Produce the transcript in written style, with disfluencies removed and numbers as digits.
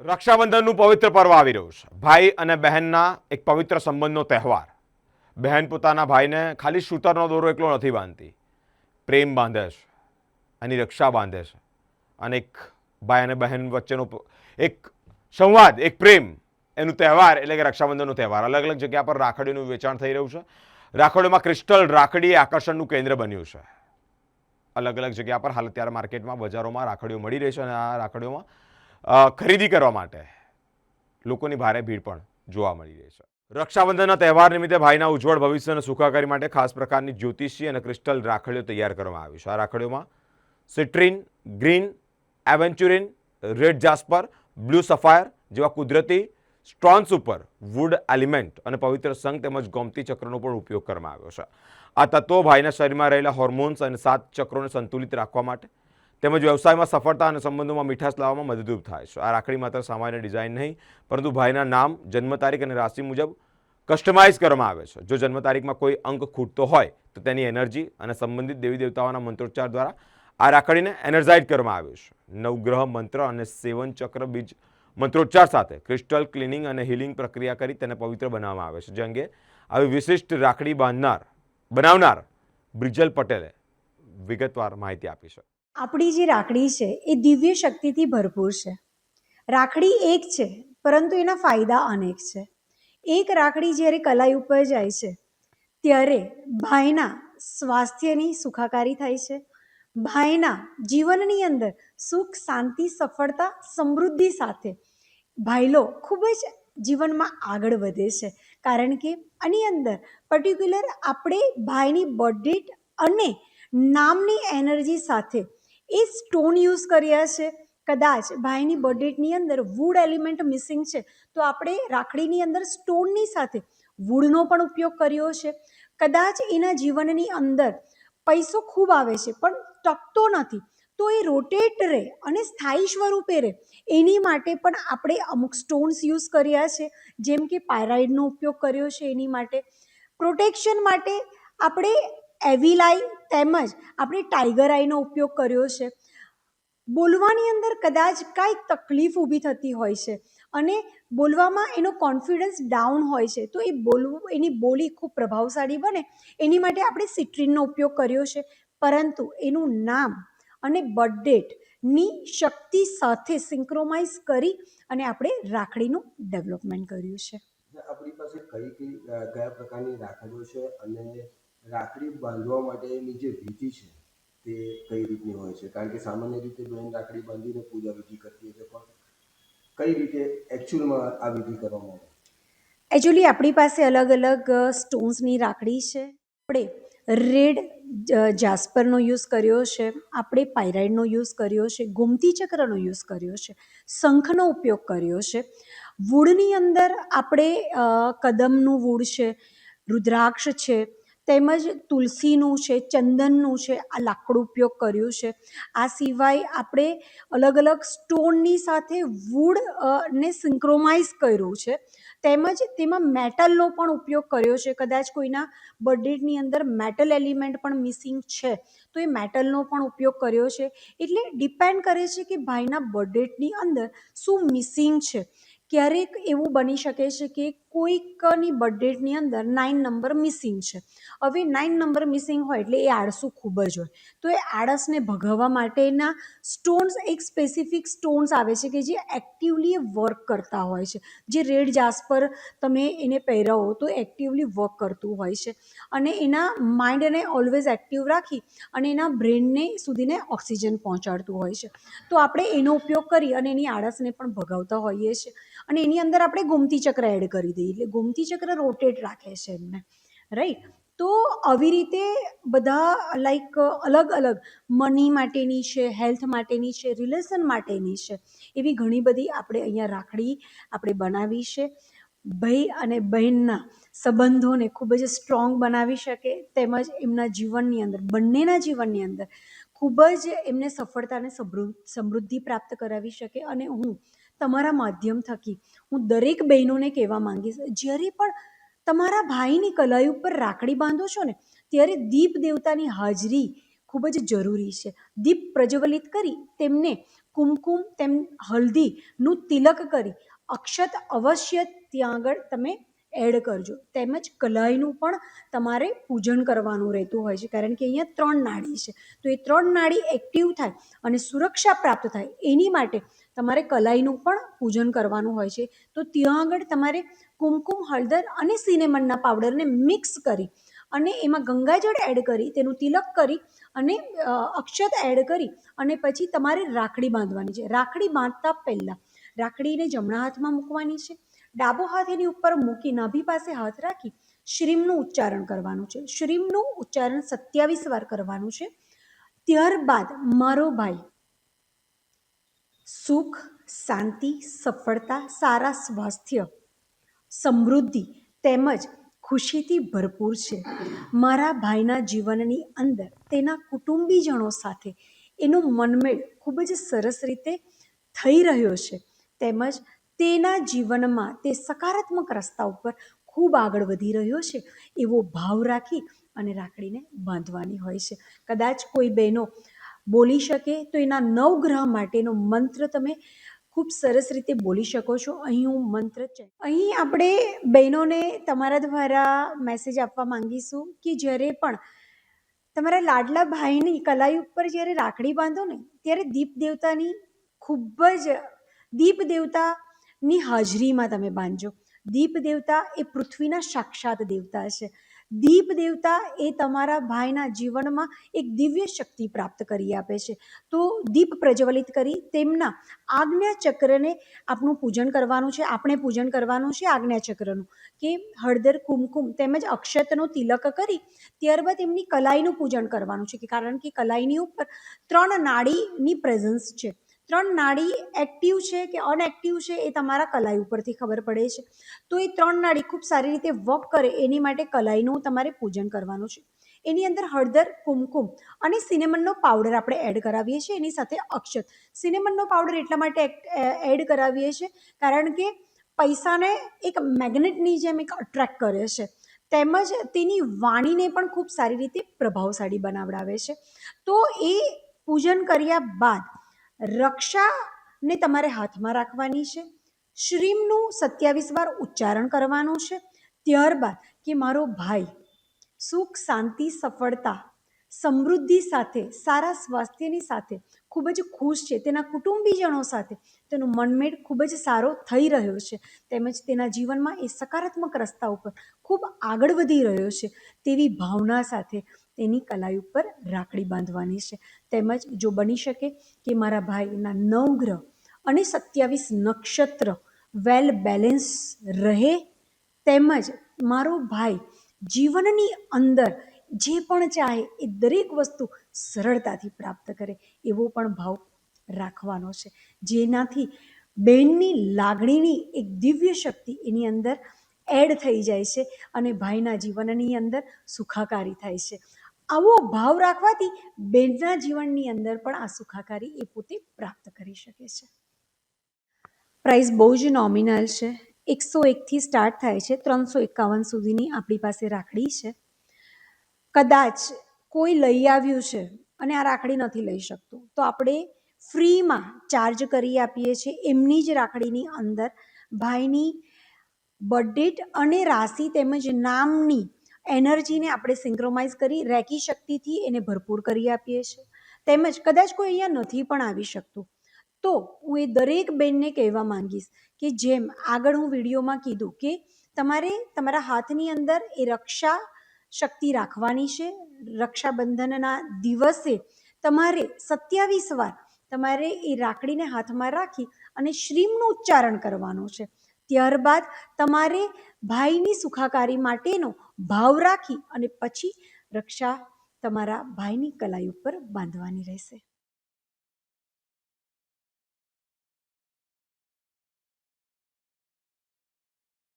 રક્ષાબંધનનું પવિત્ર પર્વ આવી રહ્યું છે. ભાઈ અને બહેનના એક પવિત્ર સંબંધનો તહેવાર. બહેન પોતાના ભાઈને ખાલી સૂતરનો દોરો એકલો નથી બાંધતી, પ્રેમ બાંધે છે, એની રક્ષા બાંધે છે. અને એક ભાઈ અને બહેન વચ્ચેનો એક સંવાદ, એક પ્રેમ, એનું તહેવાર એટલે કે રક્ષાબંધનનો તહેવાર. અલગ અલગ જગ્યા પર રાખડીનું વેચાણ થઈ રહ્યું છે. રાખડીઓમાં ક્રિસ્ટલ રાખડી આકર્ષણનું કેન્દ્ર બન્યું છે. અલગ અલગ જગ્યા પર હાલ અત્યારે માર્કેટમાં, બજારોમાં રાખડીઓ મળી રહી છે અને આ રાખડીઓમાં ખરીદી કરવા માટે લોકોની ભારે ભીડ પણ જોવા મળી રહી છે. રક્ષાબંધનના તહેવાર નિમિત્તે ભાઈના ઉજ્જવળ ભવિષ્ય અને સુખાકારી માટે ખાસ પ્રકારની જ્યોતિષી અને ક્રિસ્ટલ રાખડીઓ તૈયાર કરવામાં આવી છે. આ રાખડીઓમાં સિટ્રીન, ગ્રીન, એવેન્ચ્યુરિન, રેડ જાસ્પર, બ્લુ સફાયર જેવા કુદરતી સ્ટોન્સ ઉપર વુડ એલિમેન્ટ અને પવિત્ર સંઘ તેમજ ગોમતી ચક્રનો પણ ઉપયોગ કરવામાં આવ્યો છે. આ તત્વો ભાઈના શરીરમાં રહેલા હોર્મોન્સ અને 7 ચક્રોને સંતુલિત રાખવા માટે તેમજ વ્યવસાયમાં સફળતા અને સંબંધોમાં મીઠાશ લાવવામાં મદદરૂપ થાય છે. આ રાખડી માત્ર સામાન્ય ડિઝાઇન નહીં, પરંતુ ભાઈના નામ, જન્મ તારીખ અને રાશિ મુજબ કસ્ટમાઇઝ કરવામાં આવે છે. જો જન્મ તારીખમાં કોઈ અંક ખૂટતો હોય તો તેની એનર્જી અને સંબંધિત દેવી દેવતાઓના મંત્રોચ્ચાર દ્વારા આ રાખડીને એનર્જાઇઝ કરવામાં આવ્યું છે. નવગ્રહ મંત્ર અને 7 ચક્ર બીજ મંત્રોચ્ચાર સાથે ક્રિસ્ટલ ક્લિનિંગ અને હીલિંગ પ્રક્રિયા કરી તેને પવિત્ર બનાવવામાં આવે છે. જે અંગે આવી વિશિષ્ટ રાખડી બનાવનાર બ્રિજલ પટેલે વિગતવાર માહિતી આપી છે. આપણી જે રાખડી છે એ દિવ્ય શક્તિથી ભરપૂર છે. રાખડી એક છે, પરંતુ એના ફાયદા અનેક છે. એક રાખડી જ્યારે કલાઈ ઉપર જાય છે ત્યારે ભાઈના સ્વાસ્થ્યની સુખાકારી થાય છે, ભાઈના જીવનની અંદર સુખ, શાંતિ, સફળતા, સમૃદ્ધિ સાથે ભાઈલો ખૂબ જ જીવનમાં આગળ વધે છે. કારણ કે આની અંદર પર્ટિક્યુલર આપણે ભાઈની બર્થડેટ અને નામની એનર્જી સાથે એ સ્ટોન યુઝ કર્યા છે. કદાચ ભાઈની બર્થડેટની અંદર વુડ એલિમેન્ટ મિસિંગ છે તો આપણે રાખડીની અંદર સ્ટોનની સાથે વુડનો પણ ઉપયોગ કર્યો છે. કદાચ એના જીવનની અંદર પૈસો ખૂબ આવે છે પણ ટકતો નથી, તો એ રોટેટ રહે અને સ્થાયી સ્વરૂપે રહે એની માટે પણ આપણે અમુક સ્ટોન્સ યુઝ કર્યા છે. જેમ કે પાયરાઇડનો ઉપયોગ કર્યો છે. એની માટે પ્રોટેક્શન માટે આપણે એવિલાઈ તેમજ આપણે ટાઈગર આઈનો ઉપયોગ કર્યો છે. બોલવાની અંદર કદાચ કાંઈક તકલીફ ઊભી થતી હોય છે અને બોલવામાં એનો કોન્ફિડન્સ ડાઉન હોય છે, તો એ એની બોલી ખૂબ પ્રભાવશાળી બને એની માટે આપણે સિટ્રીનનો ઉપયોગ કર્યો છે. પરંતુ એનું નામ અને બર્થડેટની શક્તિ સાથે સિંક્રોમાઇઝ કરી અને આપણે રાખડીનું ડેવલપમેન્ટ કર્યું છે. આપણી પાસે કયા પ્રકારની રાખડીઓ છે અને રાખડી બાંધવા માટેની જે વિધિ છે તે કઈ રીતની હોય છે? કારણ કે સામાન્ય રીતે બહેન રાખડી બાંધીને પૂજા વિધિ કરતી હોય છે, પણ કઈ રીતે એકચ્યુઅલમાં આ વિધિ કરવામાં આવે? એકચ્યુઅલી આપણી પાસે અલગ અલગ સ્ટોન્સની રાખડી છે. આપણે રેડ જાસ્પરનો યુઝ કર્યો છે, આપણે પાયરાઇડનો યુઝ કર્યો છે, ગોમતી ચક્રનો યુઝ કર્યો છે, શંખનો ઉપયોગ કર્યો છે. વુડની અંદર આપણે કદમનું વુડ છે, રુદ્રાક્ષ છે, તેમજ તુલસીનું છે, ચંદનનું છે, આ લાકડું ઉપયોગ કર્યું છે. આ સિવાય આપણે અલગ અલગ સ્ટોનની સાથે વુડ ને સિંક્રોમાઇઝ કર્યું છે. તેમજ તેમાં મેટલનો પણ ઉપયોગ કર્યો છે. કદાચ કોઈના બર્થડેટની અંદર મેટલ એલિમેન્ટ પણ મિસિંગ છે તો એ મેટલનો પણ ઉપયોગ કર્યો છે. એટલે ડિપેન્ડ કરે છે કે ભાઈના બર્થડેટની અંદર શું મિસિંગ છે. ક્યારેક એવું બની શકે છે કે કોઈકની બર્થડેટની અંદર 9 નંબર મિસિંગ છે. હવે 9 નંબર મિસિંગ હોય એટલે એ આળસુ ખૂબ જ હોય, તો એ આળસને ભગાવવા માટેના સ્ટોન્સ, એક સ્પેસિફિક સ્ટોન્સ આવે છે કે જે એક્ટિવલી વર્ક કરતા હોય છે. જે રેડ જાસ્પર તમે એને પહેરાવો તો એક્ટિવલી વર્ક કરતું હોય છે અને એના માઇન્ડને ઓલવેઝ એક્ટિવ રાખી અને એના બ્રેનને સુધીને ઓક્સિજન પહોંચાડતું હોય છે. તો આપણે એનો ઉપયોગ કરી અને એની આળસને પણ ભગાવતા હોઈએ છીએ. અને એની અંદર આપણે ગોમતી ચક્ર એડ કરી દઈએ એટલે ગોમતી ચક્ર રોટેટ રાખે છે એમને, રાઈટ. તો આવી રીતે બધા લાઈક અલગ અલગ મની માટેની છે, હેલ્થ માટેની છે, રિલેશન માટેની છે, એવી ઘણી બધી આપણે અહીંયા રાખડી આપણે બનાવી છે. ભાઈ અને બહેનના સંબંધોને ખૂબ જ સ્ટ્રોંગ બનાવી શકે તેમજ એમના જીવનની અંદર, બંનેના જીવનની અંદર ખૂબ જ એમને સફળતા અને સમૃદ્ધિ પ્રાપ્ત કરાવી શકે. અને હું તમારા માધ્યમ થકી હું દરેક બહેનોને કહેવા માંગીશ, જ્યારે પણ તમારા ભાઈની કલાઈ ઉપર રાખડી બાંધો છો ને ત્યારે દીપ દેવતાની હાજરી ખૂબ જ જરૂરી છે. દીપ પ્રજ્વલિત કરી તેમને કુમકુમ તેમ હલ્દીનું તિલક કરી અક્ષત અવશ્ય ત્યાં આગળ તમે એડ કરજો. તેમજ કલાઈનું પણ તમારે પૂજન કરવાનું રહેતું હોય છે, કારણ કે અહીંયા 3 નાડી છે. તો એ 3 નાડી એક્ટિવ થાય અને સુરક્ષા પ્રાપ્ત થાય એની માટે તમારે કલાઈનું પણ પૂજન કરવાનું હોય છે. તો ત્યાં આગળ તમારે કુમકુમ, હળદર અને સિનેમનના પાવડરને મિક્સ કરી અને એમાં ગંગાજળ એડ કરી તેનું તિલક કરી અને અક્ષત એડ કરી અને પછી તમારે રાખડી બાંધવાની છે. રાખડી બાંધતા પહેલા રાખડીને જમણા હાથમાં મૂકવાની છે. ડાબો હાથ એની ઉપર મૂકી નાભી પાસે હાથ રાખી શ્રીમનું ઉચ્ચારણ કરવાનું છે. શ્રીમનું ઉચ્ચારણ 27 વાર કરવાનું છે. ત્યારબાદ મારો ભાઈ સુખ, શાંતિ, સફળતા, સારા સ્વાસ્થ્ય, સમૃદ્ધિ તેમજ ખુશીથી ભરપૂર છે. મારા ભાઈના જીવનની અંદર તેના કુટુંબીજનો સાથે એનો મનમેળ ખૂબ જ સરસ રીતે થઈ રહ્યો છે, તેમજ તેના જીવનમાં તે સકારાત્મક રસ્તા ઉપર ખૂબ આગળ વધી રહ્યો છે એવો ભાવ રાખી અને રાખડીને બાંધવાની હોય છે. કદાચ કોઈ બહેનો બોલી શકે તો એના નવગ્રહ માટેનો મંત્ર તમે ખૂબ સરસ રીતે બોલી શકો છો. અહીં હું મંત્ર અહીં આપણે બહેનોને તમારા દ્વારા મેસેજ આપવા માંગીશું કે જ્યારે પણ તમારા લાડલા ભાઈની કલાઈ ઉપર જ્યારે રાખડી બાંધો ને ત્યારે દીપ દેવતાની ખૂબ જ દીપ દેવતાની હાજરીમાં તમે બાંધજો. દીપ દેવતા એ પૃથ્વીના સાક્ષાત દેવતા છે. દીપ દેવતા એ તમારા ભાઈના જીવનમાં એક દિવ્ય શક્તિ પ્રાપ્ત કરી આપે છે. તો દીપ પ્રજ્વલિત કરી તેમના આજ્ઞા ચક્રને આપણું પૂજન કરવાનું છે. આપણે પૂજન કરવાનું છે આજ્ઞા ચક્રનું, કે હળદર, કુમકુમ તેમજ અક્ષતનો તિલક કરી ત્યારબાદ એમની કલાઈનું પૂજન કરવાનું છે, કે કારણ કે કલાઈની ઉપર 3 નાડીની પ્રેઝન્સ છે. 3 નાડી એક્ટિવ છે કે અનએક્ટિવ છે એ તમારા કલાઈ ઉપરથી ખબર પડે છે. તો એ 3 નાડી ખૂબ સારી રીતે વર્ક કરે એની માટે કલાઈનું તમારે પૂજન કરવાનું છે. એની અંદર હળદર, કુમકુમ અને સિનેમનનો પાવડર આપણે એડ કરાવીએ છીએ. એની સાથે અક્ષત. સિનેમનનો પાવડર એટલા માટે એડ કરાવીએ છીએ કારણ કે પૈસાને એક મેગ્નેટની જેમ એક અટ્રેક્ટ કરે છે, તેમજ તેની વાણીને પણ ખૂબ સારી રીતે પ્રભાવશાળી બનાવડાવે છે. તો એ પૂજન કર્યા બાદ રક્ષાને તમારે હાથમાં રાખવાની છે. શ્રીમનું 27 વાર ઉચ્ચારણ કરવાનું છે. ત્યારબાદ કે મારો ભાઈ સુખ, શાંતિ, સફળતા, સમૃદ્ધિ સાથે, સારા સ્વાસ્થ્યની સાથે ખૂબ જ ખુશ છે. તેના કુટુંબીજનો સાથે તેનો મનમેળ ખૂબ જ સારો થઈ રહ્યો છે, તેમજ તેના જીવનમાં એ સકારાત્મક રસ્તા ઉપર ખૂબ આગળ વધી રહ્યો છે તેવી ભાવના સાથે તેની કલાઈ ઉપર રાખડી બાંધવાની છે. તેમજ જો બની શકે કે મારા ભાઈના 9 ગ્રહ અને 27 નક્ષત્ર વેલ બેલેન્સ રહે, તેમજ મારો ભાઈ જીવનની અંદર જે પણ ચાહે એ દરેક વસ્તુ સરળતાથી પ્રાપ્ત કરે એવો પણ ભાવ રાખવાનો છે, જેનાથી બહેનની લાગણીની એક દિવ્ય શક્તિ એની અંદર એડ થઈ જાય છે અને ભાઈના જીવનની અંદર સુખાકારી થાય છે. આવો ભાવ રાખવાથી બહેનના જીવનની અંદર પણ આ સુખાકારી એ પોતે પ્રાપ્ત કરી શકે છે. પ્રાઇસ બહુ જ નોમિનલ છે. 101થી સ્ટાર્ટ થાય છે, 351 સુધીની આપણી પાસે રાખડી છે. કદાચ કોઈ લઈ આવ્યું છે અને આ રાખડી નથી લઈ શકતું તો આપણે ફ્રીમાં ચાર્જ કરી આપીએ છીએ. એમની જ રાખડીની અંદર ભાઈની બર્થડેટ અને રાશિ તેમજ નામની એનર્જીને આપણે સિંક્રોમાઇઝ કરી રેકી શક્તિથી એને ભરપૂર કરી આપીએ છીએ. તેમજ કદાચ કોઈ અહીંયા નથી પણ આવી શકતું તો હું એ દરેક બેનને કહેવા માંગીશ કે જેમ આગળ હું વિડીયોમાં કીધું કે તમારે તમારા હાથની અંદર એ રક્ષા શક્તિ રાખવાની છે. રક્ષાબંધનના દિવસે તમારે 27 વાર તમારે એ રાખડીને હાથમાં રાખી અને શ્રીમનું ઉચ્ચારણ કરવાનું છે. ત્યારબાદ તમારે ભાઈની સુખાકારી માટેનો ભાવ રાખી અને પછી રક્ષા તમારા ભાઈની કલાઈ ઉપર બાંધવાની રહેશે.